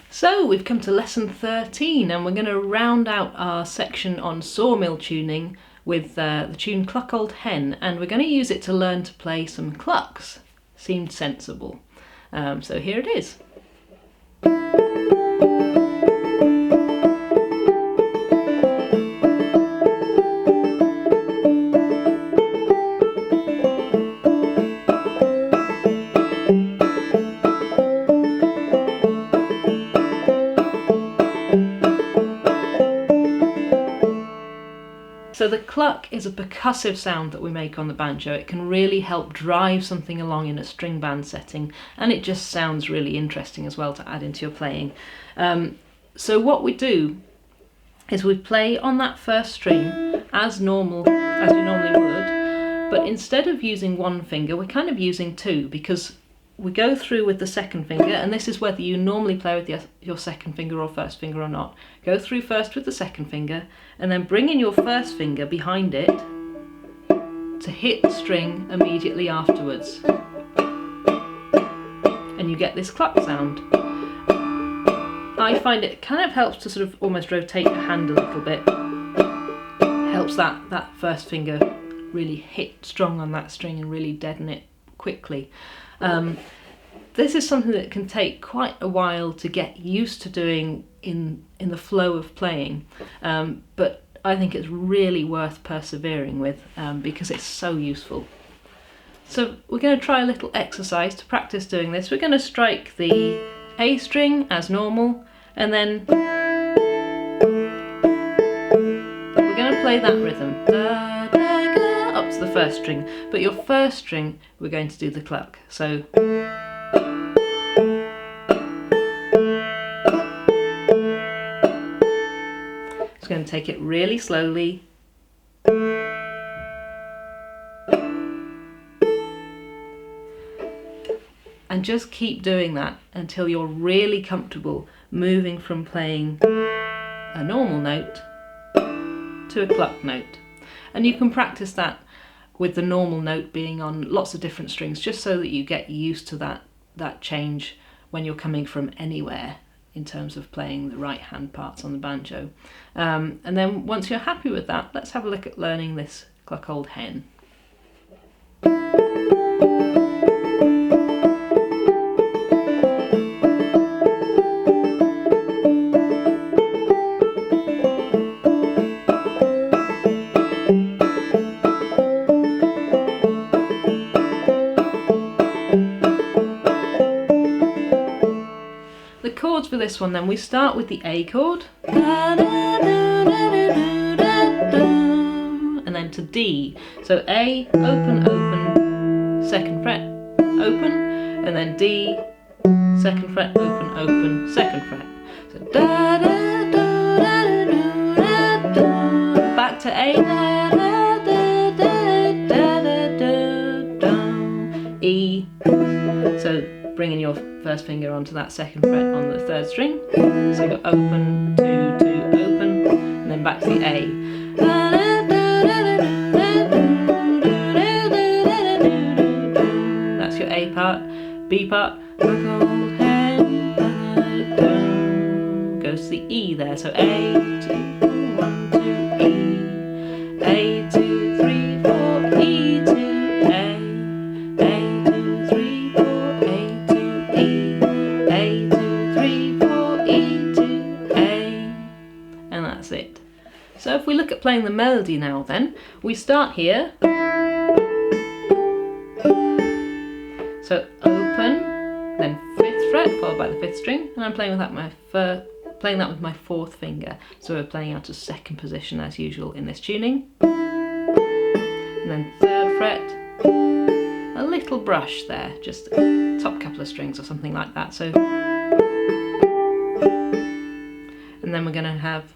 So we've come to lesson 13 and we're going to round out our section on sawmill tuning with the tune Cluck Old Hen, and we're going to use it to learn to play some clucks. Seemed sensible. So here it is. So the cluck is a percussive sound that we make on the banjo. It can really help drive something along in a string band setting, and it just sounds really interesting as well to add into your playing. So what we do is we play on that first string as normal, as you normally would, but instead of using one finger, we're kind of using two, because we go through with the second finger, and this is whether you normally play with your second finger or first finger or not. Go through first with the second finger, and then bring in your first finger behind it to hit the string immediately afterwards. And you get this cluck sound. I find it kind of helps to sort of almost rotate the hand a little bit. Helps that first finger really hit strong on that string and really deaden it quickly. This is something that can take quite a while to get used to doing in the flow of playing, but I think it's really worth persevering with because it's so useful. So we're going to try a little exercise to practice doing this. We're going to strike the A string as normal, and then we're going to play that rhythm. Da, da, ga, up to the first string, but your first string we're going to do the cluck. So just going to take it really slowly. And just keep doing that until you're really comfortable moving from playing a normal note to a cluck note. And you can practice that with the normal note being on lots of different strings, just so that you get used to that change when you're coming from anywhere in terms of playing the right hand parts on the banjo. And then once you're happy with that, let's have a look at learning this Cluck Old Hen. The chords for this one then, we start with the A chord, and then to D. So A, open, open, second fret, open, and then D, second fret, open, open, second fret. So da da da da da da, back to A, da da da da da da da, E. So bringing your first finger onto that second fret on the third string. So you've got open, two, two, open, and then back to the A. That's your A part. B part, Cluck Old Hen, goes to the E there. So A, 2, 1, 2, E, A, 2, 3, 4, E, 2, A. So if we look at playing the melody now then, we start here. So open, then 5th fret, followed by the 5th string, and I'm playing with that my 4th finger. So we're playing out of 2nd position as usual in this tuning. And then 3rd fret, a little brush there, just top couple of strings or something like that. So, and then we're going to have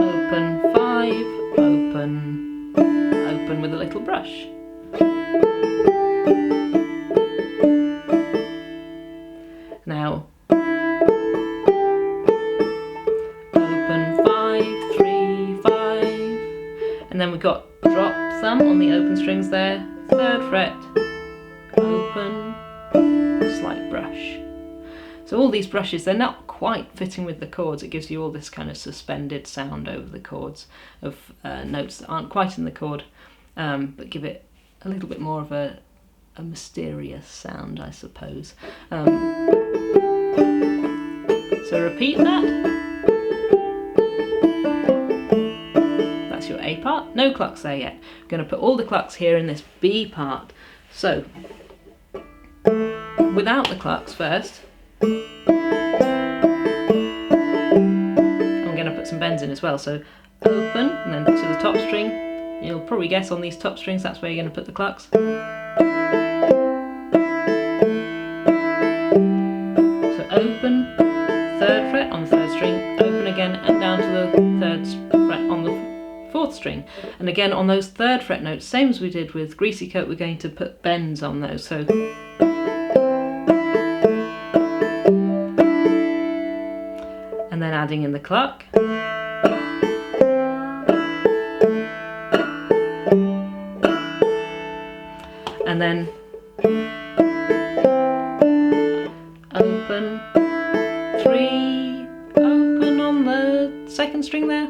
open 5, open, open with a little brush. Now open 5, 3, 5, and then we've got drop thumb bam on the open strings there, 3rd fret, open, slight brush. So all these brushes, they're not quite fitting with the chords. It gives you all this kind of suspended sound over the chords of notes that aren't quite in the chord, but give it a little bit more of a mysterious sound, I suppose. So repeat that. That's your A part. No clucks there yet. I'm going to put all the clucks here in this B part. So, without the clucks first, I'm going to put some bends in as well. So open, and then to the top string. You'll probably guess on these top strings that's where you're going to put the clucks. So open, 3rd fret on the 3rd string, open again, and down to the 3rd fret on the 4th string. And again on those 3rd fret notes, same as we did with Greasy Coat, we're going to put bends on those. So and then adding in the cluck. And then open, 3, open on the 2nd string there,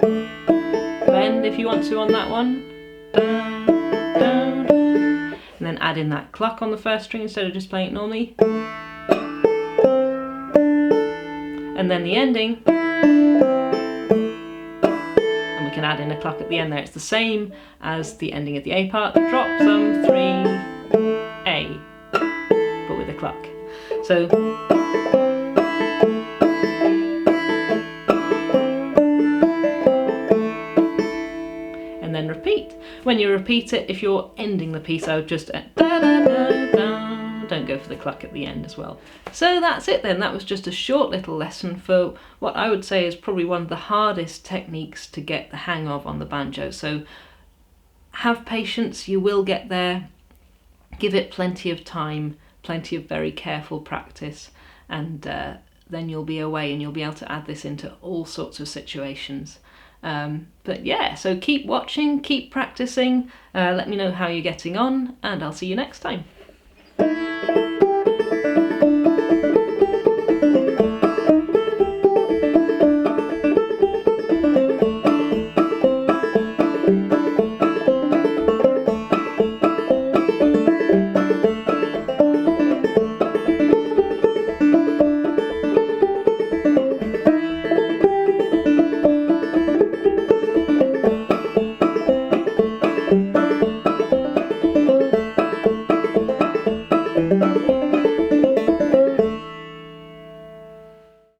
bend if you want to on that one, down, down, and then add in that cluck on the 1st string instead of just playing it normally, and then the ending, and we can add in a cluck at the end there. It's the same as the ending of the A part, drop some 3, A, but with a cluck. So and then repeat. When you repeat it, if you're ending the piece, I would just da, da, da, da. Don't go for the cluck at the end as well. So that's it then. That was just a short little lesson for what I would say is probably one of the hardest techniques to get the hang of on the banjo. So have patience, you will get there. Give it plenty of time, plenty of very careful practice, and then you'll be away and you'll be able to add this into all sorts of situations. But yeah, so keep watching, keep practicing, let me know how you're getting on, and I'll see you next time.